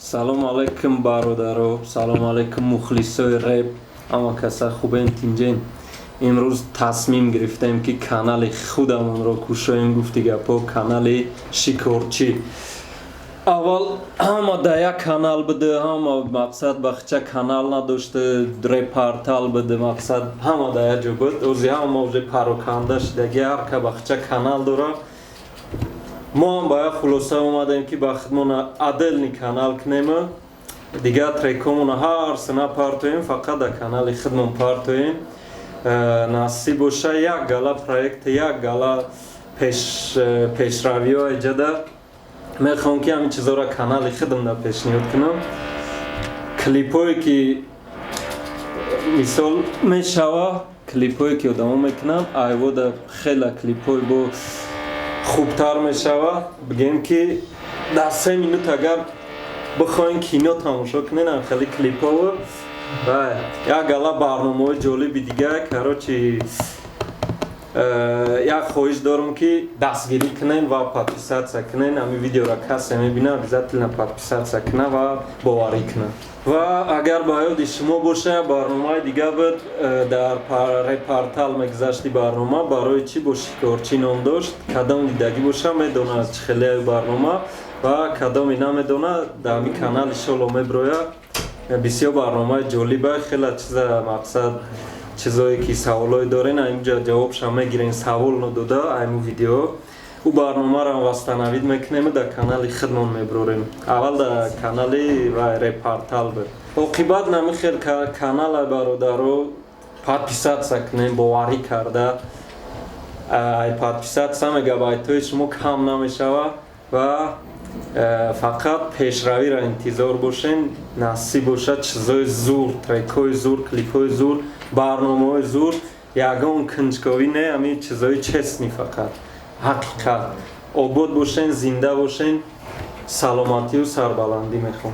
سلام علیکم برادرو، سلام علیکم مخلصای رپ. اما کسا خوبین تینجین. امروز تصمیم گرفتیم که کانال خودمون رو کشایم. گفتی گپا کانال شکارچی. اول همه در یک کانال بده، همه مقصد بخچه کانال نداشته، رپارتال بده مقصد همه در یک جا بود. اوزی همه موضوع پاروکانده شده، هر که بخچه کانال داره. ما هم باید خلاصه اومدیم که با خودمون عدل کانال کنیم. دیگه تریکمون هر سنه پارتویم، فقط در کانال خودمون پارتویم. نصیب باشه یک گلا پروژه، یک گلا پیشروی های جدید. میخوام که همین چیزا را کانال خودم را پیشنهاد کنم. کلیپایی که مثال میشوه، کلیپایی که ادامه میکنم، ایوه خیلی کلیپای با خوبتر میشوه. بگیم که در 3 مینوت اگر بخواین کینو تماشا کنین خیلی کلیپ ها و یک گله برنامه جالب دیگه کراچی یک خواهش دارم که دستگیری کنین و پادپیسات کنین. همین ویدیو را کسی میبینه обязательно پادپیسات کنه و باوری کنه. و اگر با یاد شما باشه برنامه دیگه بود در رپارتال مگذشتی برنامه برای چی با شکارچی نام داشت. کدام دیدگی باشه میدونه از چه خیلی برنامه و کدامی نمیدونه در همین کانال انشالله میبرویه. بسیار برنامه جالبه، خیلی چیز مقصد چیزایی که سوالای دارین اینجا جوابش هم میگیرین. سوال نداده این ویدیو او برنامه را واستنوید میکنیم در کانال خودمون میبروریم. اول در کانال و رپارتال بود. عاقبت نمیخیر که کانال برادرو پادپیسات کنیم باوری کرده. ای پادپیسات سم گبایتای شما کم نمیشوه و فقط پیشروی را انتظار باشین. نصیب باشد چیزای زور، تریکای زور، کلیپای زور، برنامه زور. یگان کنجکاوی نه، همین چیزای چسنی فقط حقیقت. آباد باشین، زنده باشین، سلامتی و سربلندی میخوام.